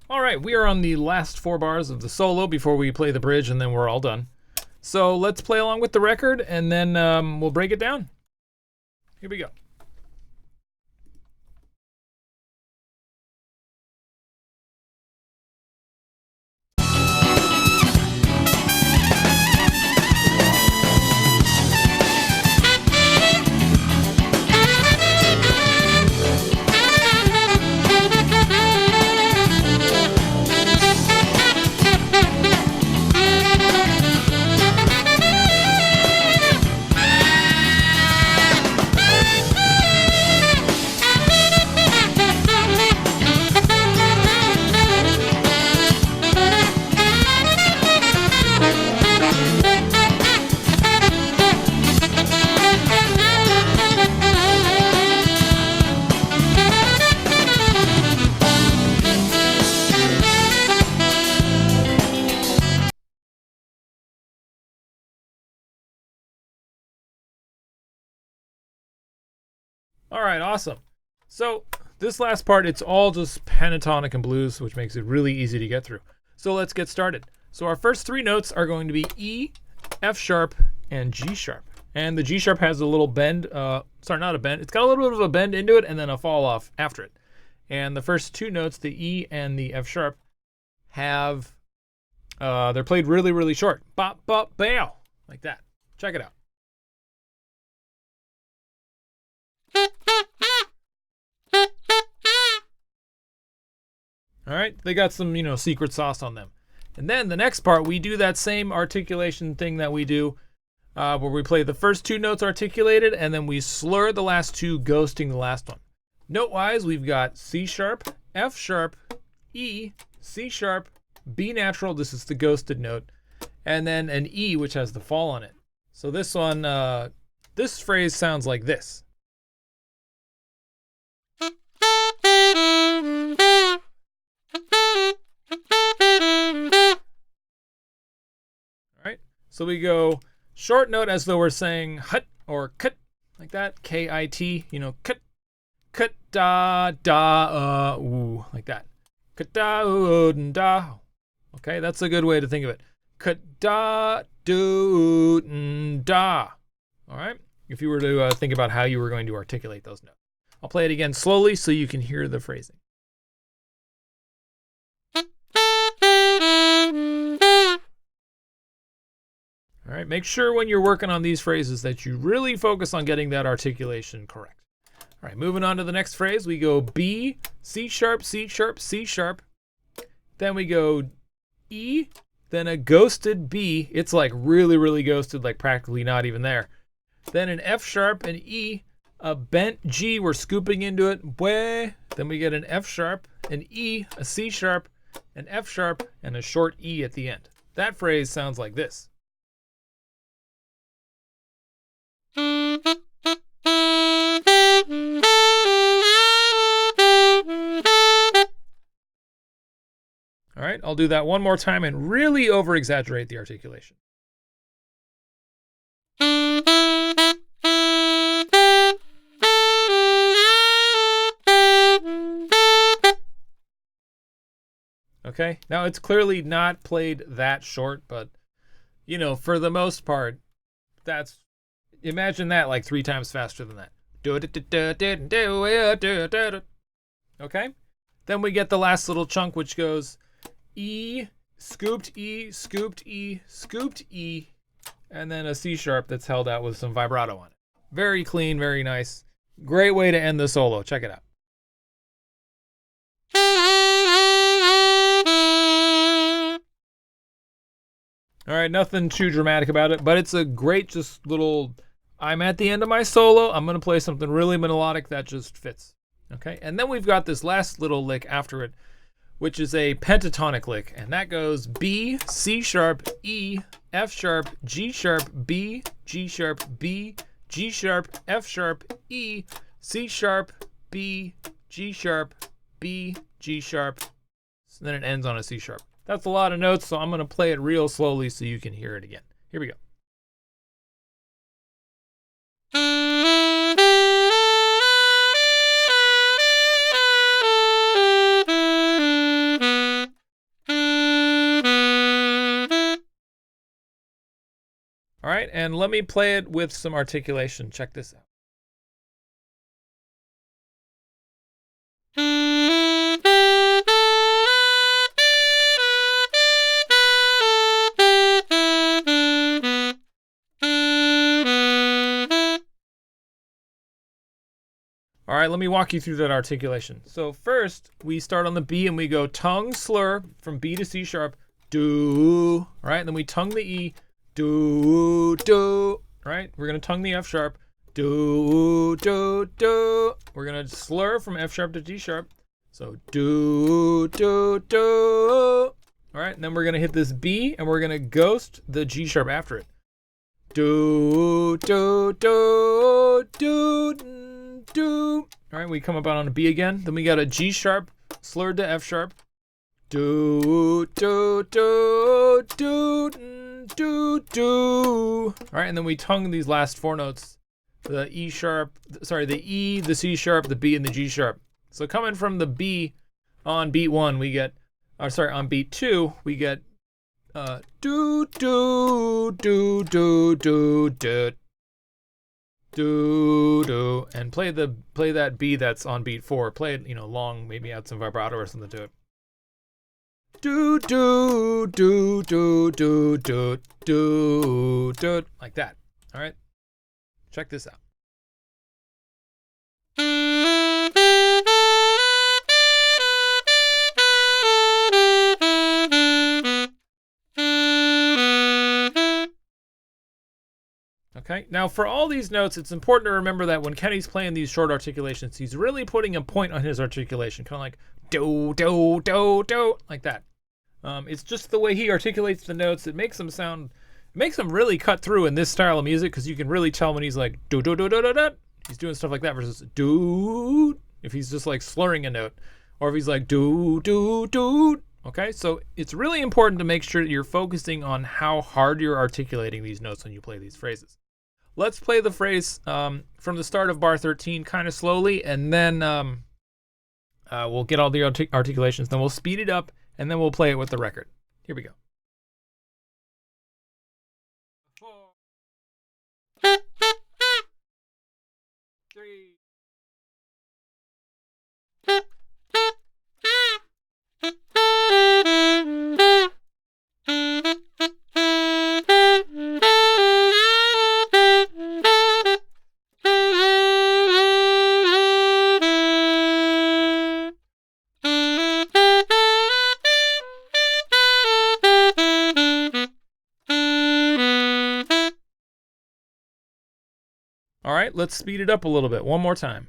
All right, we are on the last 4 bars of the solo before we play the bridge, and then we're all done. So let's play along with the record, and then we'll break it down. Here we go. All right, awesome. So this last part, it's all just pentatonic and blues, which makes it really easy to get through. So let's get started. So our first 3 notes are going to be E, F sharp, and G sharp. And the G sharp has a little bend, sorry, not a bend. It's got a little bit of a bend into it and then a fall off after it. And the first 2 notes, the E and the F sharp, have, they're played really, really short. Bop, bop, bow, like that. Check it out. All right, they got some, secret sauce on them. And then the next part, we do that same articulation thing that we do where we play the first 2 notes articulated and then we slur the last 2, ghosting the last one. Note-wise, we've got C sharp, F sharp, E, C sharp, B natural, this is the ghosted note, and then an E, which has the fall on it. So this one, this phrase sounds like this. So we go short note as though we're saying hut or kut, like that, K-I-T, kut, kut, da, da, ooh, like that. Kut, da, ooh, da. Okay, that's a good way to think of it. Kut, da, do, da. All right, if you were to think about how you were going to articulate those notes. I'll play it again slowly so you can hear the phrasing. All right, make sure when you're working on these phrases that you really focus on getting that articulation correct. All right, moving on to the next phrase, we go B, C sharp, C sharp, C sharp. Then we go E, then a ghosted B. It's like really, really ghosted, like practically not even there. Then an F sharp, an E, a bent G, we're scooping into it. Bweh. Then we get an F sharp, an E, a C sharp, an F sharp, and a short E at the end. That phrase sounds like this. All right, I'll do that one more time and really over-exaggerate the articulation. Okay, now it's clearly not played that short, but, for the most part, imagine that like 3 times faster than that. Okay, then we get the last little chunk, which goes E, scooped E, scooped E, scooped E, and then a C sharp that's held out with some vibrato on it. Very clean, very nice. Great way to end the solo. Check it out. All right, nothing too dramatic about it, but it's a great just little, I'm at the end of my solo, I'm going to play something really melodic that just fits. Okay, and then we've got this last little lick after it, which is a pentatonic lick, and that goes B, C sharp, E, F sharp, G sharp, B, G sharp, B, G sharp, F sharp, E, C sharp, B, G sharp, B, G sharp, and then it ends on a C sharp. That's a lot of notes, so I'm going to play it real slowly so you can hear it again. Here we go. right, and let me play it with some articulation. Check this out. All right, let me walk you through that articulation. So first, we start on the B and we go tongue slur from B to C sharp, do, right? And then we tongue the E, do, do, right? We're gonna tongue the F sharp, do, do, do. We're gonna slur from F sharp to G sharp. So do, do, do. All right, and then we're gonna hit this B and we're gonna ghost the G sharp after it. Do, do, do, do, do. All right, we come up out on a B again. Then we got a G sharp slurred to F sharp. Do, do, do, do, do, do. All right, and then we tongue these last four notes. The E sharp, sorry, the E, the C sharp, the B, and the G sharp. So coming from the B on beat one, we get, on beat two, we get do, do, do, do, do, do. Do, do, and play that B that's on beat four. Play it, long, maybe add some vibrato or something to it. Do, do, do, do, do, do, do, do, like that. All right, check this out. Okay, now for all these notes, it's important to remember that when Kenny's playing these short articulations, he's really putting a point on his articulation, kind of like do, do, do, do, like that. It's just the way he articulates the notes. It makes them really cut through in this style of music, because you can really tell when he's like do, do, do, do, do, do. He's doing stuff like that versus do, if he's just like slurring a note, or if he's like do, do, do. Okay, so it's really important to make sure that you're focusing on how hard you're articulating these notes when you play these phrases. Let's play the phrase from the start of bar 13 kind of slowly, and then we'll get all the articulations. Then we'll speed it up, and then we'll play it with the record. Here we go. 4, 3. All right, let's speed it up a little bit. One more time.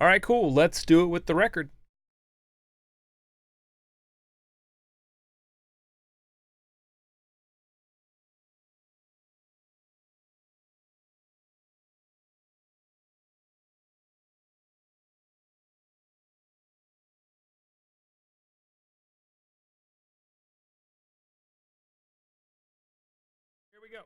All right, cool. Let's do it with the record. Here we go.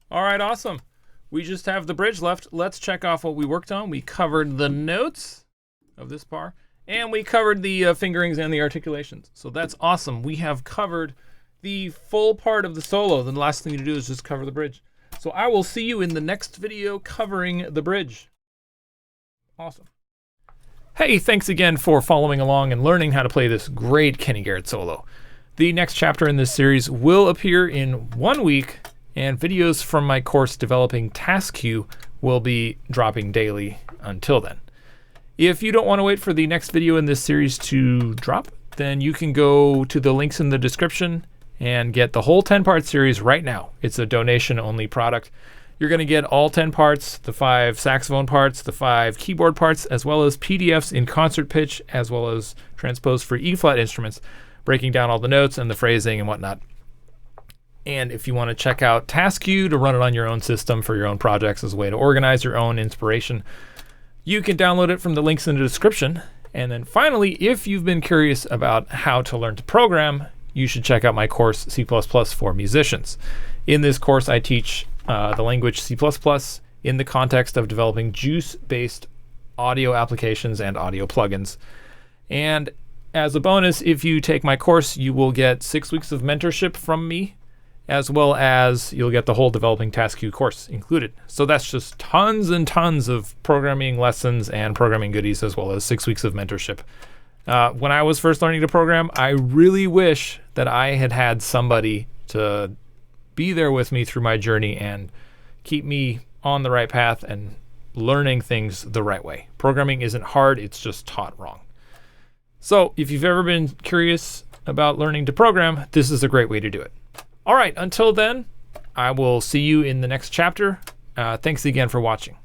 All right, awesome. We just have the bridge left. Let's check off what we worked on. We covered the notes of this bar, and we covered the fingerings and the articulations. So that's awesome. We have covered the full part of the solo. The last thing to do is just cover the bridge. So So I will see you in the next video covering the bridge. Awesome. Hey, thanks again for following along and learning how to play this great Kenny Garrett solo. The next chapter in this series will appear in 1 week, and videos from my course developing Task Q will be dropping daily until then. If you don't want to wait for the next video in this series to drop, then you can go to the links in the description and get the whole 10-part series right now. It's a donation-only product. You're going to get all 10 parts, the 5 saxophone parts, the 5 keyboard parts, as well as PDFs in concert pitch, as well as transposed for E-flat instruments, breaking down all the notes and the phrasing and whatnot. And if you want to check out Task Q to run it on your own system for your own projects as a way to organize your own inspiration, you can download it from the links in the description. And then finally, if you've been curious about how to learn to program, you should check out my course, C++ for Musicians. In this course, I teach the language C++ in the context of developing Juice-based audio applications and audio plugins. And as a bonus, if you take my course, you will get 6 weeks of mentorship from me, as well as you'll get the whole Developing Task Q course included. So that's just tons and tons of programming lessons and programming goodies, as well as 6 weeks of mentorship. When I was first learning to program, I really wish that I had had somebody to be there with me through my journey and keep me on the right path and learning things the right way. Programming isn't hard, it's just taught wrong. So if you've ever been curious about learning to program, this is a great way to do it. All right, until then, I will see you in the next chapter. Thanks again for watching.